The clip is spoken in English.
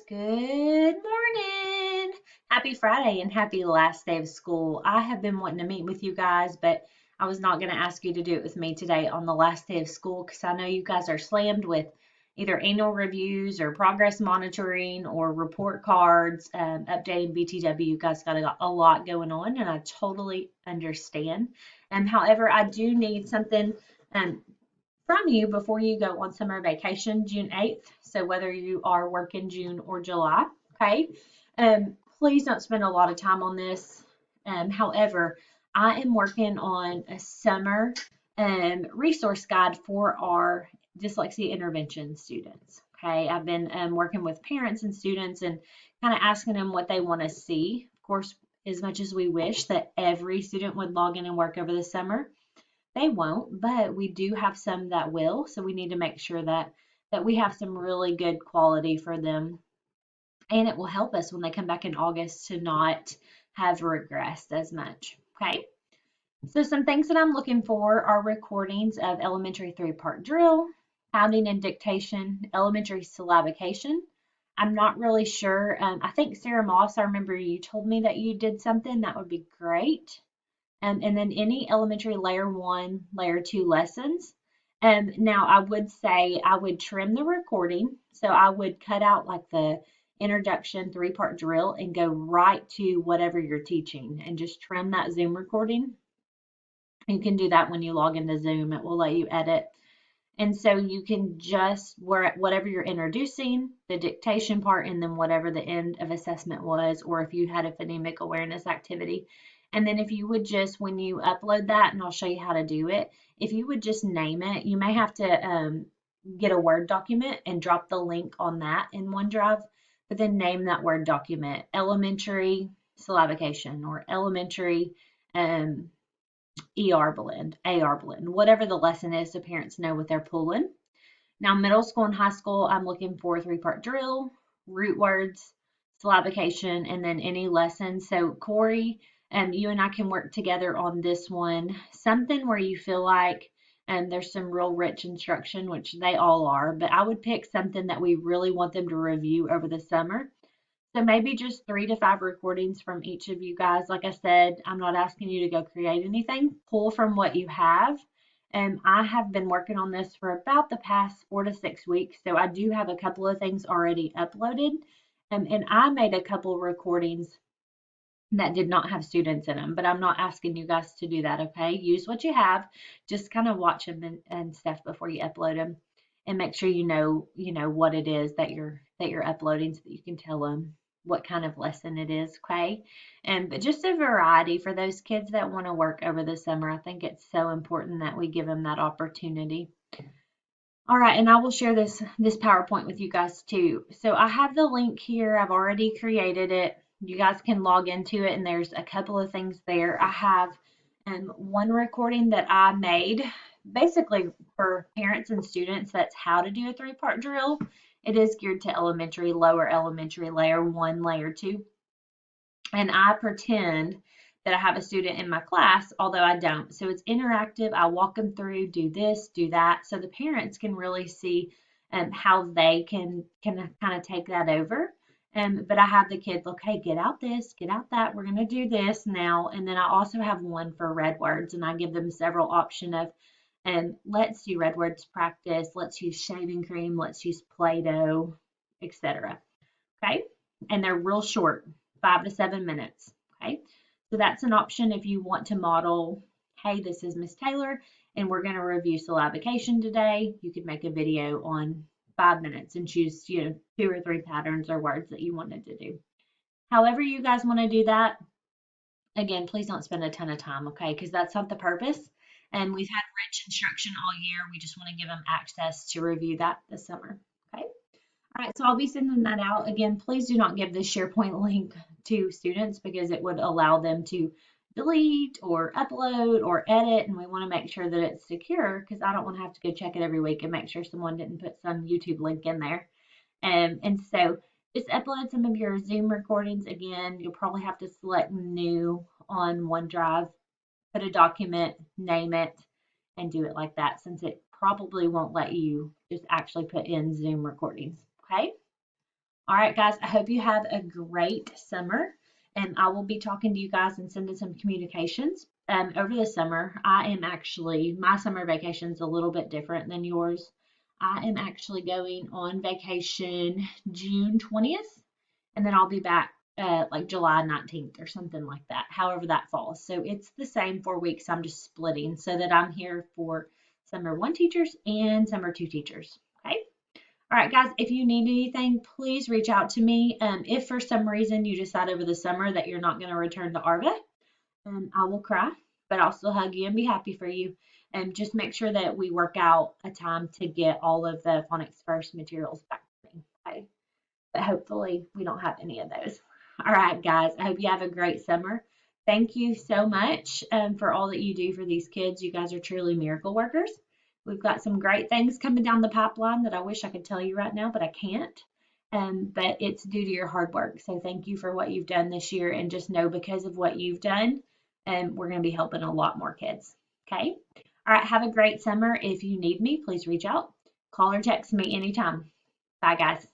Good morning. Happy Friday and happy last day of school. I have been wanting to meet with you guys, but I was not going to ask you to do it with me today on the last day of school because I know you guys are slammed with either annual reviews or progress monitoring or report cards, updating BTW. You guys got a lot going on, and I totally understand. However, I do need something um, from you before you go on summer vacation, June 8th. So whether you are working June or July, okay? Please don't spend a lot of time on this. However, I am working on a summer resource guide for our dyslexia intervention students. Okay, I've been working with parents and students and kind of asking them what they want to see. Of course, as much as we wish that every student would log in and work over the summer, they won't, but we do have some that will, so we need to make sure that we have some really good quality for them, and it will help us when they come back in August to not have regressed as much. Okay, so some things that I'm looking for are recordings of elementary three-part drill, pounding and dictation, elementary syllabication. I'm not really sure. I think Sarah Moss, I remember you told me that you did something that would be great. And then any elementary layer one, layer two lessons. Now I would say I would trim the recording. So I would cut out like the introduction three-part drill and go right to whatever you're teaching and just trim that Zoom recording. You can do that when you log into Zoom. It will let you edit. And so you can just, whatever you're introducing, the dictation part, and then whatever the end of assessment was, or if you had a phonemic awareness activity. And then if you would just, when you upload that, and I'll show you how to do it, if you would just name it, you may have to get a Word document and drop the link on that in OneDrive, but then name that Word document elementary syllabication or elementary um, ER blend, AR blend, whatever the lesson is so parents know what they're pulling. Now, middle school and high school, I'm looking for three-part drill, root words, syllabication, and then any lesson. So, Corey, you and I can work together on this one. Something where you feel like there's some real rich instruction, which they all are, but I would pick something that we really want them to review over the summer. So maybe just 3 to 5 recordings from each of you guys. Like I said, I'm not asking you to go create anything. Pull from what you have. And I have been working on this for about the past 4 to 6 weeks. So I do have a couple of things already uploaded. And I made a couple recordings that did not have students in them, but I'm not asking you guys to do that, okay? Use what you have. Just kind of watch them and stuff before you upload them, and make sure you know what it is that you're uploading so that you can tell them what kind of lesson it is, okay? And but just a variety for those kids that want to work over the summer. I think it's so important that we give them that opportunity. All right, and I will share this PowerPoint with you guys too. So I have the link here. I've already created it. You guys can log into it, and there's a couple of things there. I have one recording that I made basically for parents and students. That's how to do a three-part drill. It is geared to elementary, lower elementary, layer one, layer two. And I pretend that I have a student in my class, although I don't. So it's interactive. I walk them through, do this, do that, so the parents can really see how they can kind of take that over. But I have the kids, okay, get out this, get out that. We're going to do this now. And then I also have one for red words, and I give them several options of, let's do red words practice, let's use shaving cream, let's use Play-Doh, etc. Okay, and they're real short, 5 to 7 minutes. Okay, so that's an option if you want to model, hey, this is Miss Taylor, and we're going to review syllabication today. You could make a video on 5 minutes and choose 2 or 3 patterns or words that you wanted to do. However you guys want to do that, again, please don't spend a ton of time, okay, because that's not the purpose. And we've had rich instruction all year. We just want to give them access to review that this summer. Okay. All right, so I'll be sending that out. Again, please do not give this SharePoint link to students because it would allow them to delete or upload or edit, and we want to make sure that it's secure because I don't want to have to go check it every week and make sure someone didn't put some YouTube link in there. And so just upload some of your Zoom recordings. Again, you'll probably have to select new on OneDrive, put a document, name it, and do it like that since it probably won't let you just actually put in Zoom recordings. Okay? All right, guys, I hope you have a great summer. And I will be talking to you guys and sending some communications. Over the summer, my summer vacation is a little bit different than yours. I am actually going on vacation June 20th, and then I'll be back like July 19th or something like that, however that falls. So it's the same 4 weeks. I'm just splitting so that I'm here for summer one teachers and summer two teachers. Okay. All right, guys, if you need anything, please reach out to me. If for some reason you decide over the summer that you're not going to return to ARVA, I will cry, but I'll still hug you and be happy for you. And just make sure that we work out a time to get all of the Phonics First materials back to me. Okay? But hopefully we don't have any of those. All right, guys, I hope you have a great summer. Thank you so much for all that you do for these kids. You guys are truly miracle workers. We've got some great things coming down the pipeline that I wish I could tell you right now, but I can't. But it's due to your hard work. So thank you for what you've done this year. And just know because of what you've done, we're going to be helping a lot more kids. Okay. All right. Have a great summer. If you need me, please reach out. Call or text me anytime. Bye, guys.